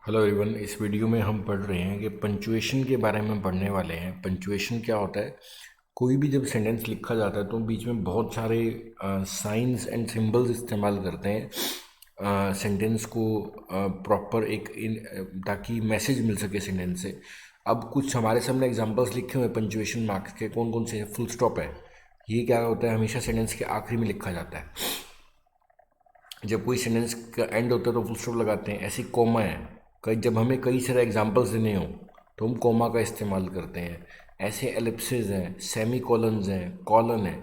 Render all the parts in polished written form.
Hello everyone. इस video में हम पढ़ रहे हैं कि पंचुएशन के बारे में पढ़ने वाले हैं। पंचुएशन क्या होता है? कोई भी जब सेंटेंस लिखा जाता है तो बीच में बहुत सारे साइंस एंड सिंबल्स इस्तेमाल करते हैं सेंटेंस को प्रॉपर ताकि मैसेज मिल सके सेंटेंस से। अब कुछ हमारे सामने एग्जांपल्स लिखे हुए हैं पंचुएशन मार्क्स के। कौन कौन से? फुल स्टॉप है। ये क्या होता है? हमेशा सेंटेंस के आखिरी में लिखा जाता है। जब कोई सेंटेंस का एंड होता है तो फुल स्टॉप लगाते हैं। ऐसे कोमा है। जब हमें कई सारे एग्जांपल्स देने हो तो हम कोमा का इस्तेमाल करते हैं। ऐसे एलिप्सिस हैं, सेमी कॉलन्स हैं, कॉलन है।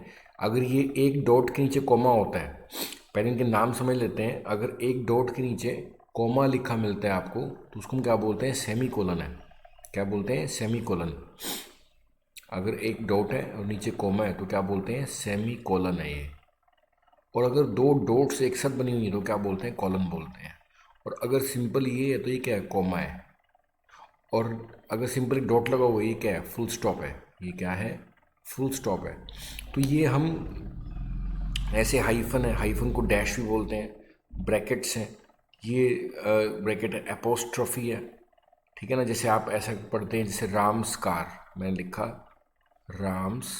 अगर ये एक डॉट के नीचे कोमा होता है, पहले इनके नाम समझ लेते हैं। अगर एक डॉट के नीचे कोमा लिखा मिलता है आपको तो उसको हम क्या बोलते हैं? सेमी कॉलन है। क्या बोलते हैं? Semi colon. अगर एक डॉट है और नीचे कोमा है तो क्या बोलते हैं? सेमी कॉलन है ये। और अगर दो डॉट्स एक साथ बनी हुई है तो क्या बोलते हैं? कॉलन बोलते हैं। और अगर सिंपल ये है तो ये क्या है? कॉमा है। और अगर सिंपल एक डॉट लगा हुआ है, ये क्या है? फुल स्टॉप है। ये क्या है? फुल स्टॉप है। तो ये हम ऐसे हाइफन है, हाइफन को डैश भी बोलते हैं। ब्रैकेट्स हैं, ये ब्रैकेट है। एपोस्ट्रॉफी है, ठीक है ना। जैसे आप ऐसा पढ़ते हैं जैसे राम्स कार, मैंने लिखा राम्स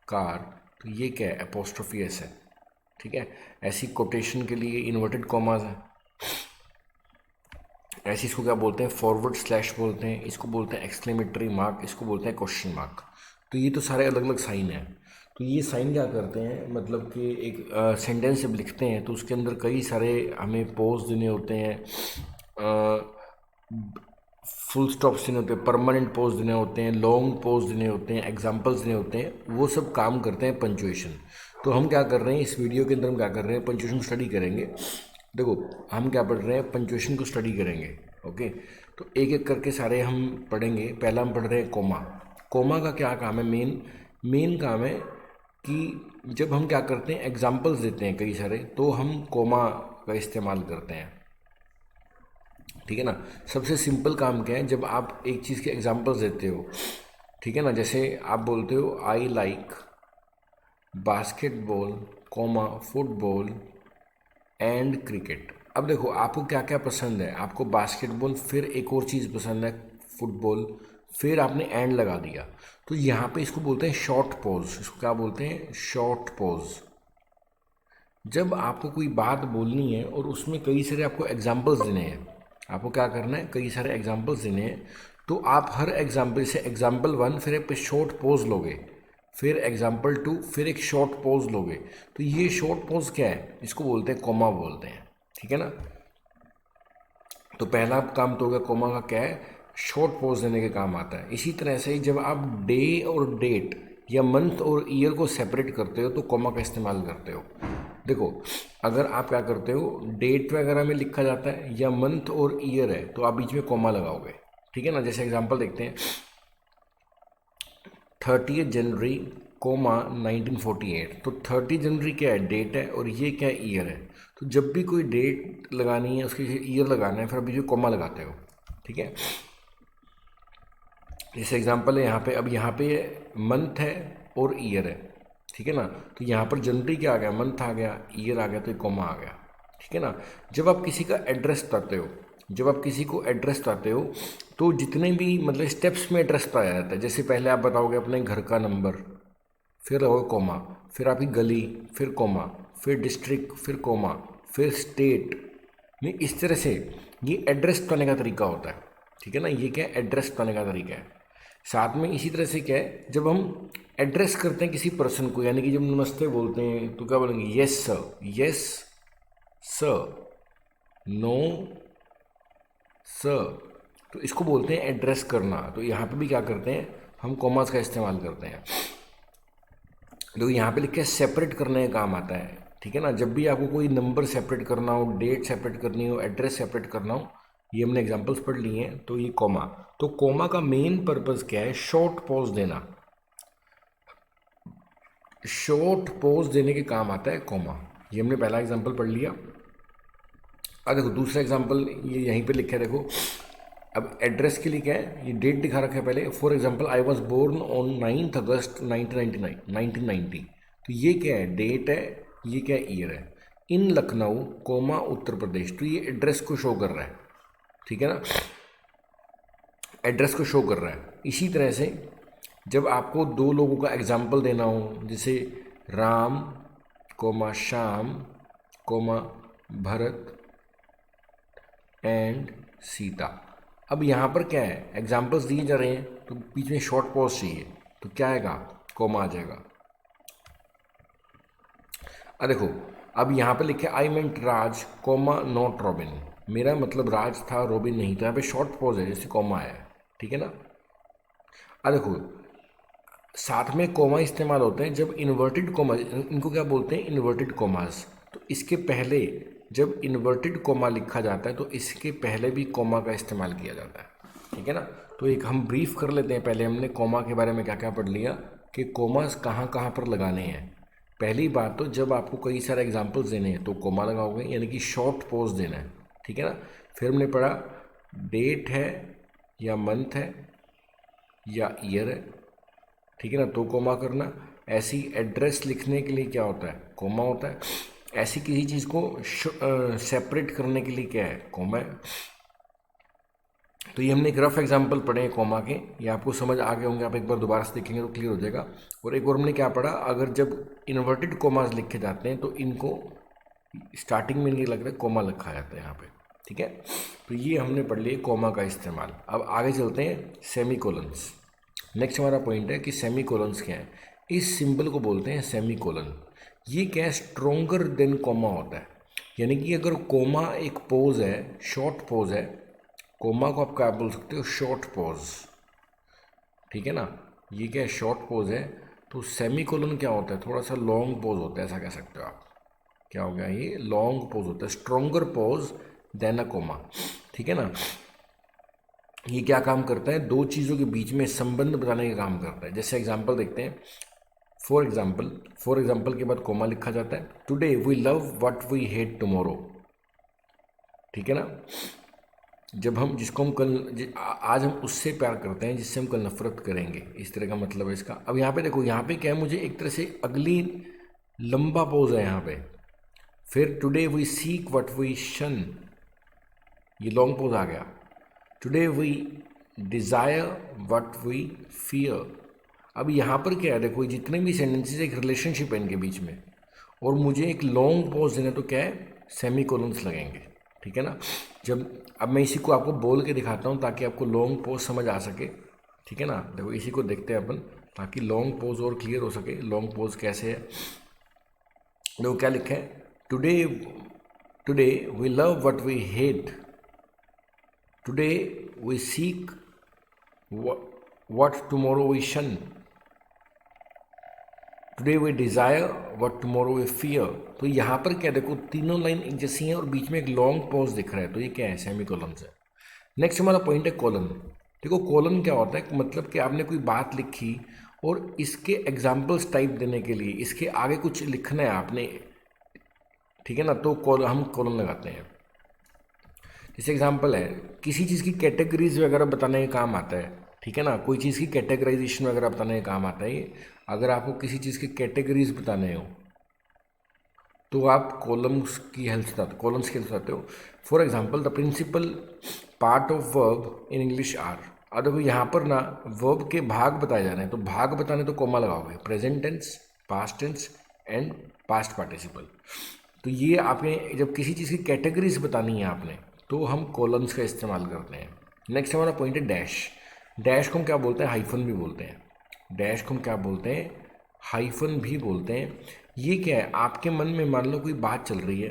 कार, तो ये क्या है? एपोस्ट्रॉफी एस है, ठीक है। ऐसी कोटेशन के लिए इन्वर्टेड कॉमाज हैं। ऐसे इसको क्या बोलते हैं? फॉरवर्ड स्लैश बोलते हैं। इसको बोलते हैं एक्सक्लेमेटरी मार्क, इसको बोलते हैं क्वेश्चन मार्क। तो ये तो सारे अलग अलग साइन हैं। तो ये साइन क्या करते हैं? मतलब कि एक सेंटेंस जब लिखते हैं तो उसके अंदर कई सारे हमें पोज देने होते हैं, फुल स्टॉप्स देने होते हैं, परमानेंट पोज देने होते हैं, लॉन्ग पोज देने होते हैं, एग्जाम्पल्स देने होते हैं। वो सब काम करते हैं पंचुएशन। तो हम क्या कर रहे हैं इस वीडियो के अंदर? हम क्या कर रहे हैं? पंचुएशन स्टडी करेंगे। देखो, हम क्या पढ़ रहे हैं? पंचुएशन को स्टडी करेंगे। ओके, तो एक एक करके सारे हम पढ़ेंगे। पहला हम पढ़ रहे हैं कोमा। कोमा का क्या काम है? मेन मेन काम है कि जब हम क्या करते हैं, एग्जाम्पल्स देते हैं कई सारे, तो हम कोमा का इस्तेमाल करते हैं, ठीक है ना। सबसे सिंपल काम क्या है? जब आप एक चीज़ के एग्जाम्पल्स देते हो, ठीक है ना। जैसे आप बोलते हो I like basketball comma football and cricket. अब देखो आपको क्या क्या पसंद है। आपको बास्केटबॉल, फिर एक और चीज़ पसंद है फुटबॉल, फिर आपने एंड लगा दिया। तो यहाँ पे इसको बोलते हैं शॉर्ट पॉज। इसको क्या बोलते हैं? Short pause. जब आपको कोई बात बोलनी है और उसमें कई सारे आपको एग्जाम्पल्स देने हैं, आपको क्या करना है? कई सारे एग्जाम्पल्स देने हैं। तो आप हर एग्जाम्पल से एग्जाम्पल वन, फिर एक शॉर्ट पॉज लोगे, फिर एग्जाम्पल टू, फिर एक शॉर्ट पॉज लोगे। तो ये शॉर्ट पॉज क्या है? इसको बोलते हैं कोमा बोलते हैं, ठीक है ना। तो पहला काम तो हो गया कोमा का, क्या है? शॉर्ट पॉज देने के काम आता है। इसी तरह से जब आप डे और डेट या मंथ और ईयर को सेपरेट करते हो तो कोमा का इस्तेमाल करते हो। देखो, अगर आप क्या करते हो, डेट वगैरह में लिखा जाता है या मंथ और ईयर है तो आप बीच में कोमा लगाओगे, ठीक है ना। जैसे एग्जांपल देखते हैं, 30 जनवरी कोमा 1948। तो 30 जनवरी क्या है? डेट है, और ये क्या है? ईयर है। तो जब भी कोई डेट लगानी है उसके ईयर लगाना है, फिर बीच में कोमा लगाते हो, ठीक है। जैसे एग्जांपल है यहाँ पे, अब यहाँ पे मंथ है और ईयर है, ठीक है ना। तो यहाँ पर जनवरी क्या आ गया? मंथ आ गया, ईयर आ गया, तो कोमा आ गया, ठीक है ना। जब आप किसी का एड्रेस बताते हो, जब आप किसी को एड्रेस बताते हो तो जितने भी मतलब स्टेप्स में एड्रेस बताया जाता है। जैसे पहले आप बताओगे अपने घर का नंबर, फिर रहो कोमा, फिर आपकी गली, फिर कोमा, फिर डिस्ट्रिक्ट, फिर कोमा, फिर स्टेट में। इस तरह से ये एड्रेस बताने का तरीका होता है, ठीक है ना। ये क्या है? एड्रेस बताने का तरीका है। साथ में इसी तरह से क्या है, जब हम एड्रेस करते हैं किसी पर्सन को, यानी कि जब नमस्ते बोलते हैं तो क्या बोलेंगे? Yes sir, yes sir, no sir. तो इसको बोलते हैं एड्रेस करना। तो यहाँ पे भी क्या करते हैं? हम कॉमास का इस्तेमाल करते हैं। तो यहाँ पे लिखा है सेपरेट करने का काम आता है, ठीक है ना। जब भी आपको कोई नंबर सेपरेट करना हो, डेट सेपरेट करनी हो, एड्रेस सेपरेट करना हो, ये हमने एग्जांपल्स पढ़ लिए हैं। तो ये कॉमा, तो कॉमा का मेन पर्पस क्या है? शॉर्ट पॉज देना। शॉर्ट पॉज देने के काम आता है कॉमा। ये हमने पहला एग्जांपल पढ़ लिया। अब देखो दूसरा एग्जांपल, ये यहीं पे लिखा है, देखो। अब एड्रेस के लिए क्या है? ये डेट दिखा रखा है पहले। For example, I was born on 9 August 1990। तो ये क्या है? डेट है। ये क्या है? ईयर है। इन लखनऊ कोमा उत्तर प्रदेश। तो ये एड्रेस को शो कर रहा है, ठीक है ना, एड्रेस को शो कर रहा है। इसी तरह से जब आपको दो लोगों का एग्जाम्पल देना हो, जैसे Ram comma Shyam comma Bharat and Sita, अब यहाँ पर क्या है, एग्जाम्पल्स दिए जा रहे हैं तो बीच में शॉर्ट पॉज चाहिए, तो क्या आएगा, कोमा आ जाएगा। अब देखो, अब यहाँ पे लिखे आई मेंट राज कोमा नॉट रॉबिन, मेरा मतलब राज था रॉबिन नहीं था, यहाँ पे शॉर्ट पॉज है जैसे कोमा है, ठीक है ना। अब देखो, साथ में कोमा इस्तेमाल होते हैं जब इन्वर्टेड कोमा, इनको क्या बोलते हैं, इन्वर्टेड कोमास। तो इसके पहले जब इन्वर्टेड कोमा लिखा जाता है तो इसके पहले भी कोमा का इस्तेमाल किया जाता है, ठीक है ना। तो एक हम ब्रीफ कर लेते हैं, पहले हमने कोमा के बारे में क्या क्या पढ़ लिया कि कोमास कहाँ कहाँ पर लगाने हैं। पहली बात तो जब आपको कई सारे एग्जाम्पल्स देने हैं तो कोमा लगाओगे, यानी कि शॉर्ट पोज देना है, ठीक है ना। फिर हमने पढ़ा डेट है या मंथ है या ईयर है, ठीक है ना, तो कोमा करना। ऐसी एड्रेस लिखने के लिए क्या होता है, कोमा होता है। ऐसी किसी चीज़ को सेपरेट करने के लिए क्या है, कोमा है। तो ये हमने एक रफ एग्जांपल पढ़े हैं कोमा के, ये आपको समझ आ गए होंगे, आप एक बार दोबारा से देखेंगे तो क्लियर हो जाएगा। और एक और हमने क्या पढ़ा, अगर जब इन्वर्टेड कोमास लिखे जाते हैं तो इनको स्टार्टिंग में नहीं लग रहा, कोमा लिखा जाता है यहाँ पे, ठीक है। तो ये हमने पढ़ लिया कोमा का इस्तेमाल। अब आगे चलते हैं सेमी कोलन्स। नेक्स्ट हमारा पॉइंट है कि सेमी कोलन्स क्या है। इस सिंबल को बोलते हैं सेमी कोलन। ये क्या है, स्ट्रोंगर देन कोमा होता है, यानी कि अगर कोमा एक पोज है, शॉर्ट पोज है, कोमा को आप क्या बोल सकते हो, शॉर्ट पोज, ठीक है ना। ये क्या है, शॉर्ट पोज है। तो सेमी कोलन क्या होता है, थोड़ा सा लॉन्ग पोज होता है, ऐसा कह सकते हो आप। क्या हो गया, ये लॉन्ग पोज होता है, स्ट्रोंगर पोज देन अ कोमा, ठीक है ना। ये क्या काम करता है, दो चीज़ों के बीच में संबंध बताने का काम करता है। जैसे एग्जांपल देखते हैं, फॉर एग्जांपल के बाद कोमा लिखा जाता है। Today we love what we hate tomorrow, ठीक है ना। जब हम जिसको हम आज हम उससे प्यार करते हैं जिससे हम कल नफरत करेंगे, इस तरह का मतलब है इसका। अब यहाँ पे देखो, यहाँ पे क्या है, मुझे एक तरह से अगली लंबा पोज है यहाँ पे। फिर today we seek what we shun, ये लॉन्ग पोज आ गया। Today we desire what we fear. अब यहाँ पर क्या है, देखो जितने भी सेंटेंसेस एक रिलेशनशिप है इनके बीच में, और मुझे एक लॉन्ग पॉज देना, तो क्या है, सेमी कोलन्स लगेंगे, ठीक है ना। जब अब मैं इसी को आपको बोल के दिखाता हूँ ताकि आपको लॉन्ग पॉज समझ आ सके, ठीक है ना। देखो इसी को देखते हैं अपन ताकि लॉन्ग पॉज और क्लियर हो सके, लॉन्ग पॉज कैसे है। देखो क्या लिखा है, today today we love what we hate, today we seek what tomorrow we shun, today we desire what tomorrow we fear. तो यहाँ पर क्या, देखो तीनों लाइन एक जैसी हैं और बीच में एक लॉन्ग पॉज दिख रहा है, तो ये क्या है, सेमी कोलन है। नेक्स्ट हमारा पॉइंट है कोलन। देखो कोलन क्या होता है, मतलब कि आपने कोई बात लिखी और इसके एग्जाम्पल्स टाइप देने के लिए इसके आगे कुछ लिखना है आपने, ठीक है ना, तो हम कोलन लगाते हैं। जैसे एग्जाम्पल है, किसी चीज़ की कैटेगरीज वगैरह बताने का काम आता है, ठीक है ना, कोई चीज़ की कैटेगराइजेशन वगैरह बताने का काम आता है। अगर आपको किसी चीज़ की कैटेगरीज बताने हो तो आप कॉलम्स की हेल्प से कॉलम्स की हेल्प से हो। For example the principal part of verb in English are. अब देखो यहाँ पर ना वर्ब के भाग बताए जा रहे हैं, तो भाग बताने तो कोमा लगाओगे, present tense, past tense and past participle. तो ये आपने जब किसी चीज़ की कैटेगरीज बतानी है आपने, तो हम कॉलम्स का इस्तेमाल करते हैं। नेक्स्ट हमारा पॉइंट है डैश। डैश को हम क्या बोलते हैं, हाइफन भी बोलते हैं। डैश को हम क्या बोलते हैं, हाइफन भी बोलते हैं। ये क्या है, आपके मन में मान लो कोई बात चल रही है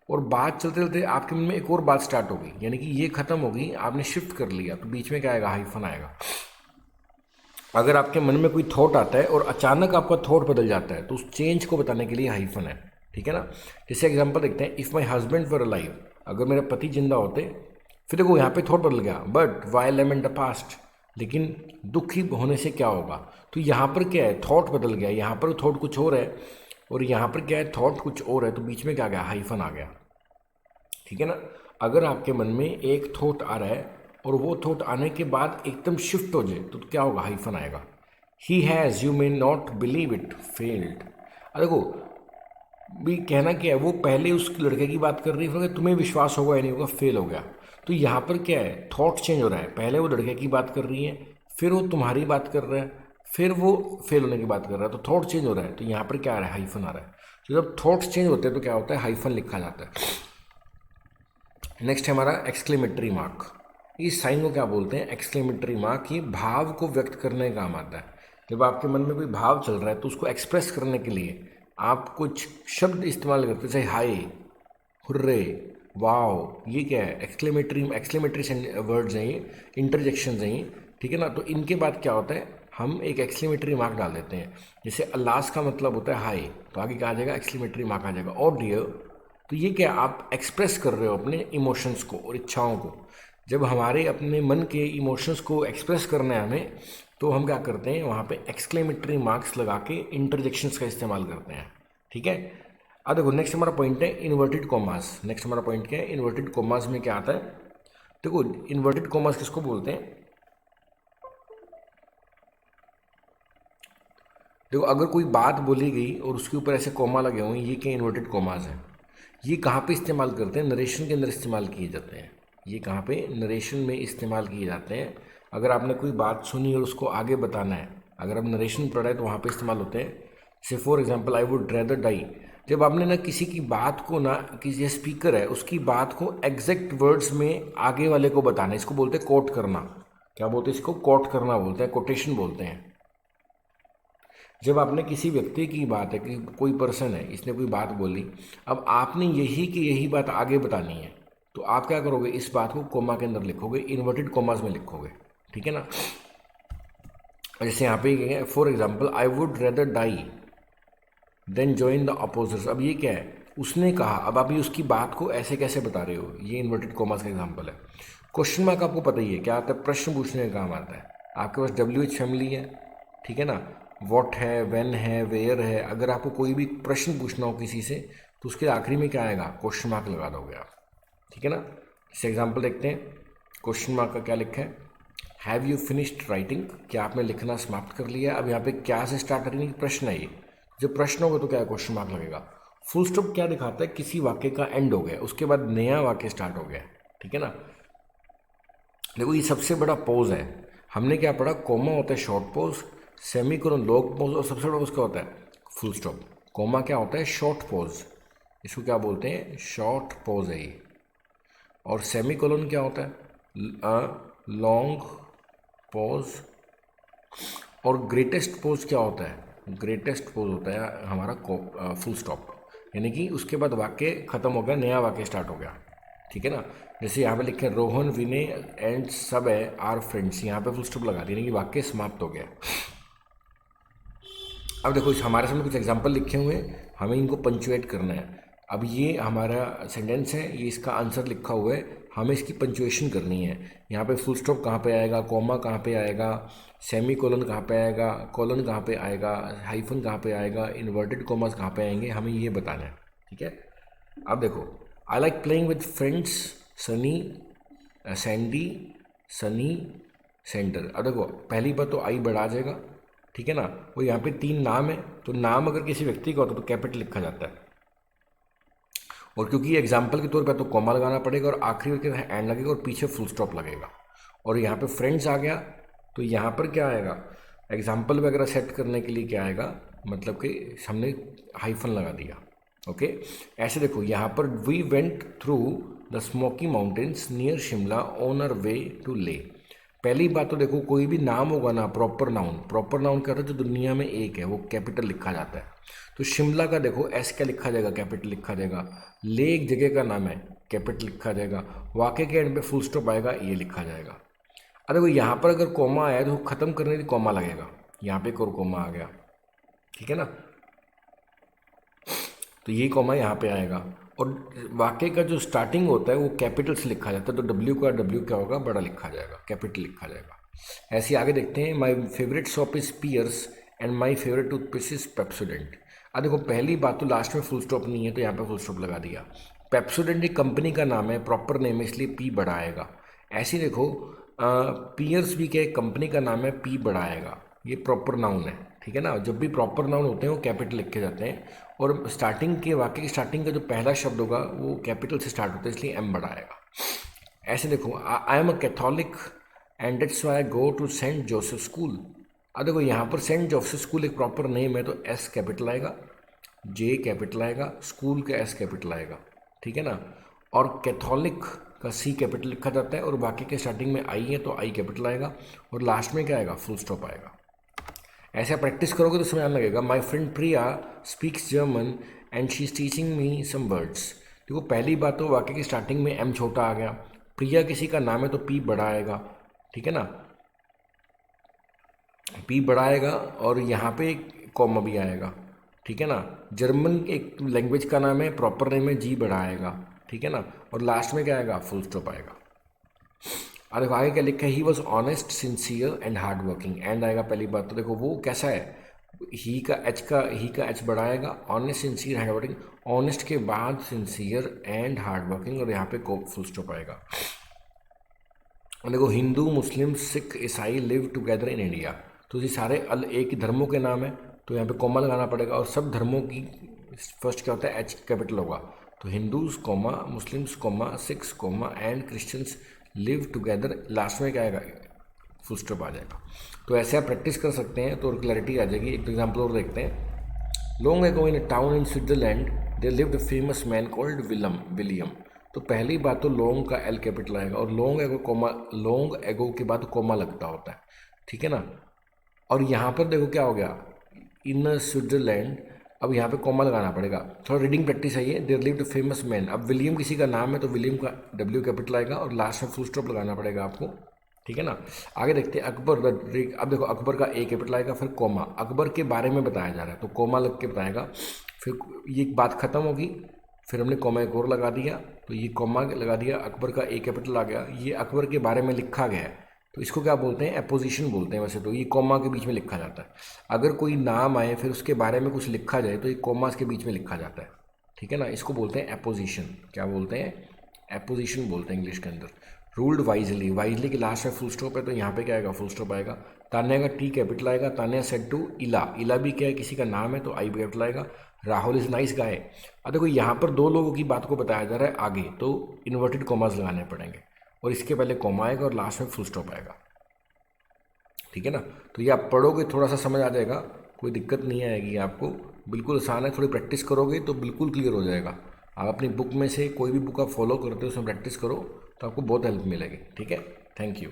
और बात चलते चलते आपके मन में एक और बात स्टार्ट होगी, यानी कि ये खत्म होगी, आपने शिफ्ट कर लिया, तो बीच में क्या आएगा, हाइफन आएगा। अगर आपके मन में कोई थॉट आता है और अचानक आपका थॉट बदल जाता है, तो उस चेंज को बताने के लिए हाइफन है, ठीक है ना। जैसे एग्जाम्पल देखते हैं, if my husband were alive, अगर मेरे पति जिंदा होते, फिर देखो यहाँ पे थॉट बदल गया, but why lament the past, लेकिन दुखी होने से क्या होगा, तो यहाँ पर क्या है, थॉट बदल गया, यहाँ पर थॉट कुछ और है और यहाँ पर क्या है, थॉट कुछ और है, तो बीच में क्या आ गया, हाइफन आ गया, ठीक है ना। अगर आपके मन में एक थॉट आ रहा है और वो थॉट आने के बाद एकदम शिफ्ट हो जाए, तो क्या होगा, हाइफन आएगा। He has, you may not believe it, failed. अब देखो भी कहना क्या है, वो पहले उस लड़के की बात कर रही है, फिर तुम्हें विश्वास होगा या नहीं होगा, फेल हो गया। तो यहाँ पर क्या है, थॉट चेंज हो रहा है। पहले वो लड़के की बात कर रही है, फिर वो तुम्हारी बात कर रहा है, फिर वो फेल होने की बात कर रहा है, तो थॉट चेंज हो रहा है। तो यहाँ पर क्या आ रहा है, हाइफन आ रहा है। तो जब थॉट्स चेंज होते हैं तो क्या होता है, हाइफन लिखा जाता है। नेक्स्ट है हमारा एक्सक्लेमेटरी मार्क। इस साइन को क्या बोलते हैं, एक्सक्लेमेटरी मार्क। ये भाव को व्यक्त करने का काम आता है। जब आपके मन में कोई भाव चल रहा है तो उसको एक्सप्रेस करने के लिए आप कुछ शब्द इस्तेमाल करते हैं, जैसे हाय, हुर्रे, वाओ। ये क्या है, एक्सक्लेमेटरी वर्ड्स हैं, ये इंटरजेक्शंस हैं ये, ठीक है ना। तो इनके बाद क्या होता है, हम एक एक्सक्लेमेटरी मार्क डाल देते हैं। जैसे अल्लास का मतलब होता है हाय, तो आगे क्या आ जाएगा, एक्सक्लेमेटरी मार्क आ जाएगा। और डियर, तो ये क्या, आप एक्सप्रेस कर रहे हो अपने इमोशंस को और इच्छाओं को। जब हमारे अपने मन के इमोशंस को एक्सप्रेस करना है हमें, तो हम क्या करते हैं, वहाँ पे एक्सक्लेमेटरी मार्क्स लगा के इंटरजेक्शंस का इस्तेमाल करते हैं, ठीक है। अब देखो नेक्स्ट हमारा पॉइंट है इन्वर्टेड कॉमास। नेक्स्ट हमारा पॉइंट क्या है, इन्वर्टेड कॉमास में क्या आता है। देखो इन्वर्टेड कॉमास किसको बोलते हैं, देखो अगर कोई बात बोली गई और उसके ऊपर ऐसे कॉमा लगे हुए हैं, ये क्या इन्वर्टेड कॉमास है। ये कहाँ पे इस्तेमाल करते हैं, नरेशन के अंदर इस्तेमाल किए जाते हैं। ये कहाँ पे, नरेशन में इस्तेमाल किए जाते हैं। अगर आपने कोई बात सुनी और उसको आगे बताना है, अगर आप नरेशन पढ़ रहे हैं तो वहाँ पे इस्तेमाल होते हैं। जैसे for example, I would rather die. जब आपने ना किसी की बात को ना, किसी स्पीकर है उसकी बात को एग्जैक्ट वर्ड्स में आगे वाले को बताना, इसको बोलते हैं कोट करना। क्या बोलते हैं इसको, कोट करना बोलते हैं, कोटेशन बोलते हैं। जब आपने किसी व्यक्ति की बात है कि कोई पर्सन है, इसने कोई बात बोली, अब आपने यही की यही बात आगे बतानी है, तो आप क्या करोगे, इस बात को कोमा के अंदर लिखोगे, इन्वर्टेड कोमास में लिखोगे, ठीक है ना। जैसे यहाँ पे कहेंगे for example, I would rather die than join the opposites. अब ये क्या है, उसने कहा, अब आप ये उसकी बात को ऐसे कैसे बता रहे हो, ये इन्वर्टेड कोमास का एग्जाम्पल है। क्वेश्चन मार्क आपको पता ही है क्या आता है, प्रश्न पूछने का काम आता है। आपके पास WH फैमिली है, ठीक है ना, व्हाट है, व्हेन है, वेयर है। अगर आपको कोई भी प्रश्न पूछना हो किसी से, तो उसके आखिरी में क्या आएगा, क्वेश्चन मार्क लगा दोगे आप, ठीक है ना। जैसे एग्जाम्पल देखते हैं, क्वेश्चन मार्क का क्या लिखा है, हैव यू फिनिश्ड राइटिंग, क्या आपने लिखना समाप्त कर लिया। अब यहाँ पे क्या से स्टार्ट करेंगे, प्रश्न है ये, जब प्रश्न होगा तो क्या क्वेश्चन मार्क लगेगा। फुल स्टॉप क्या दिखाता है, किसी वाक्य का एंड हो गया, उसके बाद नया वाक्य स्टार्ट हो गया, ठीक है ना। देखो ये सबसे बड़ा पॉज है। हमने क्या पढ़ा, कोमा होता है short pause, semi colon long pause, और सबसे बड़ा पॉज क्या होता है, फुल स्टॉप। कोमा क्या होता है, शॉर्ट पॉज, इसको क्या बोलते हैं, शॉर्ट पॉज है ये। और सेमी कोलन क्या होता है, लॉन्ग पॉज। और ग्रेटेस्ट पॉज क्या होता है, ग्रेटेस्ट पॉज होता है हमारा फुल स्टॉप, यानी कि उसके बाद वाक्य खत्म हो गया, नया वाक्य स्टार्ट हो गया, ठीक है ना। जैसे यहाँ पे लिखे रोहन, विनय एंड सब है आर फ्रेंड्स, यहाँ पे फुल स्टॉप लगा दिया, यानी कि वाक्य समाप्त हो गया। अब देखो इस हमारे सामने कुछ एग्जांपल लिखे हुए हैं, हमें इनको पंचुएट करना है। अब ये हमारा सेंटेंस है, ये इसका आंसर लिखा हुआ है, हमें इसकी पंचुएशन करनी है। यहाँ पे फुल स्टॉप कहाँ पे आएगा, कॉमा कहाँ पे आएगा, सेमी कोलन कहाँ पे आएगा, कोलन कहाँ पे आएगा, हाइफन कहाँ पे आएगा, इन्वर्टेड कॉमास कहाँ पे आएंगे, हमें ये बताना है, ठीक है। अब देखो, I like playing with friends Sunny, Sandy, Sunny, centre. अब देखो पहली बात तो आई बढ़ा जाएगा, ठीक है ना। वो यहाँ पे 3 नाम है, तो नाम अगर किसी व्यक्ति का होता तो कैपिटल लिखा जाता है, और क्योंकि एग्जाम्पल के तौर पर तो कॉमा लगाना पड़ेगा, और आखिरी के एंड लगेगा, और पीछे फुल स्टॉप लगेगा। और यहाँ पे फ्रेंड्स आ गया, तो यहाँ पर क्या आएगा, एग्जाम्पल वगैरह सेट करने के लिए क्या आएगा, मतलब कि हमने हाइफन लगा दिया, ओके। ऐसे देखो यहाँ पर we went through the smoky mountains near Shimla on our way to Leh. पहली बात तो देखो, कोई भी नाम होगा ना, प्रॉपर नाउन, प्रॉपर नाउन क्या होता है, जो दुनिया में एक है वो कैपिटल लिखा जाता है। तो शिमला का देखो एस क्या लिखा जाएगा, कैपिटल लिखा जाएगा। ले एक जगह का नाम है, कैपिटल लिखा जाएगा। वाक्य के एंड पे फुल स्टॉप आएगा, ये लिखा जाएगा। अब देखो यहाँ पर अगर कॉमा आया तो खत्म करने के लिए कॉमा लगेगा, यहाँ पे एक और कॉमा आ गया, ठीक है ना। तो ये कॉमा यहाँ पे आएगा, और वाक्य का जो स्टार्टिंग होता है वो कैपिटल से लिखा जाता है, तो डब्ल्यू का डब्ल्यू क्या होगा, बड़ा लिखा जाएगा, कैपिटल लिखा जाएगा। ऐसे आगे देखते हैं, my favourite soap is Pears and my favourite toothpaste is Pepsodent. अब देखो पहली बात तो लास्ट में फुल स्टॉप नहीं है, तो यहाँ पे फुल स्टॉप लगा दिया। पेप्सोडेंट एक कंपनी का नाम है, प्रॉपर नेम है, इसलिए पी बड़ा आएगा। ऐसे देखो पियर्स भी क्या कंपनी का नाम है, पी बड़ा आएगा, ये प्रॉपर नाउन है, ठीक है ना। जब भी प्रॉपर नाउन होते हैं वो कैपिटल लिखे जाते हैं, और स्टार्टिंग के वाक्य की स्टार्टिंग का जो पहला शब्द होगा वो कैपिटल से स्टार्ट होता है, इसलिए एम बड़ा आएगा। ऐसे देखो, I am a Catholic and that's why I go to Saint Joseph school. अब देखो यहाँ पर सेंट जोसेफ स्कूल एक प्रॉपर नेम है, तो एस कैपिटल आएगा, जे कैपिटल आएगा, स्कूल का एस कैपिटल आएगा, ठीक है ना। और कैथोलिक का सी कैपिटल लिखा जाता है, और बाकी के स्टार्टिंग में आई है तो आई कैपिटल आएगा, और लास्ट में क्या आएगा, फुल स्टॉप आएगा। ऐसे आप प्रैक्टिस करोगे तो समझ आने लगेगा। My friend Priya speaks German and she is teaching me some words. देखो पहली बात तो वाक्य की स्टार्टिंग में एम छोटा आ गया, प्रिया किसी का नाम है तो पी बड़ा आएगा, ठीक है ना, पी बड़ा आएगा, और यहाँ पे कॉमा भी आएगा, ठीक है ना। जर्मन एक लैंग्वेज का नाम है, प्रॉपर नेम है, जी बड़ा आएगा, ठीक है ना, और लास्ट में क्या आएगा, फुल स्टॉप आएगा। और देखो आगे क्या लिखा है, he was honest sincere and hard working. And आएगा पहली बात तो देखो वो कैसा है, ही का एच बढ़ाएगा, honest sincere hard working, honest के बाद सिंसियर एंड हार्ड वर्किंग, और यहाँ पे को फुल स्टॉप आएगा। और देखो हिंदू मुस्लिम सिख ईसाई लिव टुगेदर इन इंडिया, तो ये सारे एक ही धर्मों के नाम है, तो यहाँ पे कॉमा लगाना पड़ेगा, और सब धर्मों की फर्स्ट क्या होता है, एच कैपिटल होगा, तो Hindus comma Muslims comma Sikhs comma and Christians live together, last में क्या आएगा, फुल स्टॉप आ जाएगा। तो ऐसे आप प्रैक्टिस कर सकते हैं तो क्लैरिटी आ जाएगी। एक एग्जाम्पल और देखते हैं। Long ago in a town in Switzerland there lived a famous man called William. तो पहली बात तो लॉन्ग का एल कैपिटल आएगा, और लॉन्ग एगो के बाद कोमा लगता होता है, ठीक है ना। और यहाँ पर देखो क्या हो गया, इन स्विट्जरलैंड, अब यहाँ पे कॉमा लगाना पड़ेगा, थोड़ा रीडिंग प्रैक्टिस है ये। There lived a famous man, अब विलियम किसी का नाम है तो विलियम का डब्ल्यू कैपिटल आएगा, और लास्ट में फुल स्टॉप लगाना पड़ेगा आपको, ठीक है ना। आगे देखते हैं अकबर अब देखो अकबर का ए कैपिटल आएगा, फिर कोमा, अकबर के बारे में बताया जा रहा है तो कोमा लग के बताएगा, फिर ये बात खत्म होगी, फिर हमने कोमा एक और लगा दिया, तो ये कोमा लगा दिया, अकबर का ए कैपिटल आ गया, ये अकबर के बारे में लिखा गया है, तो इसको क्या बोलते हैं, एपोजिशन बोलते हैं। वैसे तो ये कोमा के बीच में लिखा जाता है, अगर कोई नाम आए फिर उसके बारे में कुछ लिखा जाए तो ये कोमास के बीच में लिखा जाता है, ठीक है ना। इसको बोलते हैं एपोजिशन, क्या बोलते हैं, एपोजिशन बोलते हैं इंग्लिश के अंदर। रूल्ड वाइजली, वाइजली के लास्ट में फुल स्टॉप है तो यहाँ पे क्या आएगा, फुल स्टॉप आएगा। तान्या का टी कैपिटल आएगा, तान्या सेड टू इला, इला भी क्या है, किसी का नाम है तो आई कैपिटल आएगा। राहुल इज नाइस गाय, अब देखो यहाँ पर दो लोगों की बात को बताया जा रहा है आगे, तो इन्वर्टेड कॉमास लगाने पड़ेंगे, और इसके पहले कॉमा आएगा और लास्ट में फुल स्टॉप आएगा, ठीक है ना। तो ये आप पढ़ोगे थोड़ा सा समझ आ जाएगा, कोई दिक्कत नहीं आएगी आपको, बिल्कुल आसान है, थोड़ी प्रैक्टिस करोगे तो बिल्कुल क्लियर हो जाएगा। आप अपनी बुक में से कोई भी बुक आप फॉलो करते हो उसमें प्रैक्टिस करो तो आपको बहुत हेल्प मिलेगी, ठीक है। Thank you.